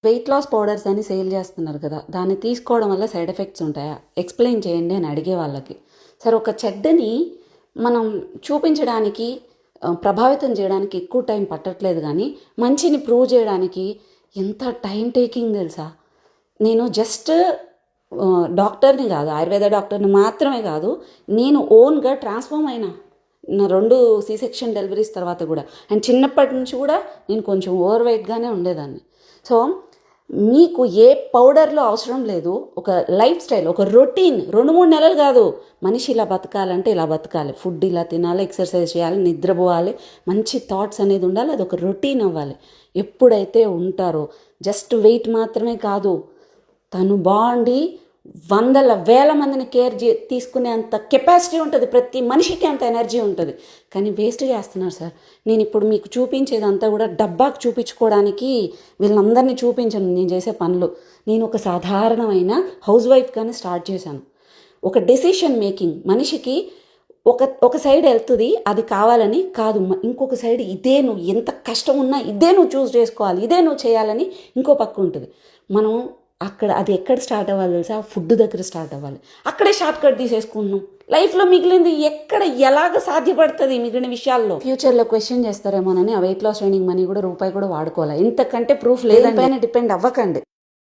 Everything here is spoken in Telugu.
వెయిట్ లాస్ పౌడర్స్ అని సేల్ చేస్తున్నారు కదా, దాన్ని తీసుకోవడం వల్ల సైడ్ ఎఫెక్ట్స్ ఉంటాయా, ఎక్స్ప్లెయిన్ చేయండి అని అడిగే వాళ్ళకి. సరే, ఒక చెడ్డని మనం చూపించడానికి ప్రభావితం చేయడానికి ఎక్కువ టైం పట్టట్లేదు, కానీ మంచిని ప్రూవ్ చేయడానికి ఎంత టైం టేకింగ్ తెలుసా. నేను జస్ట్ డాక్టర్ని కాదు, ఆయుర్వేద డాక్టర్ని మాత్రమే కాదు, నేను ఓన్గా ట్రాన్స్ఫార్మ్ అయినా నా 2 C-సెక్షన్ డెలివరీస్ తర్వాత కూడా. అండ్ చిన్నప్పటి నుంచి కూడా నేను కొంచెం ఓవర్ వెయిట్గానే ఉండేదాన్ని. సో మీకు ఏ పౌడర్లో అవసరం లేదు, ఒక లైఫ్ స్టైల్, ఒక రొటీన్. 2-3 నెలలు కాదు, మనిషి ఇలా బతకాలంటే ఇలా బతకాలి, ఫుడ్ ఇలా తినాలి, ఎక్సర్సైజ్ చేయాలి, నిద్రపోవాలి, మంచి థాట్స్ అనేది ఉండాలి, అది ఒక రొటీన్ అవ్వాలి. ఎప్పుడైతే ఉంటారో, జస్ట్ వెయిట్ మాత్రమే కాదు, తను బాగుండి వందల వేల మందిని కేర్ తీసుకునే అంత కెపాసిటీ ఉంటుంది, ప్రతి మనిషికి అంత ఎనర్జీ ఉంటుంది. కానీ వేస్ట్ చేస్తున్నారు సార్. నేను ఇప్పుడు మీకు చూపించేదంతా కూడా డబ్బాకు చూపించుకోవడానికి వీళ్ళందరినీ చూపించను నేను చేసే పనులు. నేను ఒక సాధారణమైన హౌస్ వైఫ్గానే స్టార్ట్ చేశాను. ఒక డెసిషన్ మేకింగ్ మనిషికి ఒక సైడ్ వెళ్తుంది, అది కావాలని కాదు, ఇంకొక సైడ్ ఇదే నువ్వు ఎంత కష్టం ఉన్నా ఇదే నువ్వు చూస్ చేసుకోవాలి, ఇదే నువ్వు చేయాలని ఇంకో పక్క ఉంటుంది. మనం అది ఎక్కడ స్టార్ట్ అవ్వాలి తెలుసా, ఫుడ్ దగ్గర స్టార్ట్ అవ్వాలి. అక్కడే షార్ట్ కట్ తీసేసుకుంటున్నాం. లైఫ్లో మిగిలింది ఎక్కడ ఎలాగ సాధ్యపడుతుంది మిగిలిన విషయాల్లో. ఫ్యూచర్లో క్వశ్చన్ చేస్తారేమోనని ఆ వెయిట్ లాస్ ట్రైనింగ్ మనీ కూడా రూపాయి కూడా వాడుకోవాలి. ఇంతకంటే ప్రూఫ్ లేదని డిపెండ్ అవ్వకండి.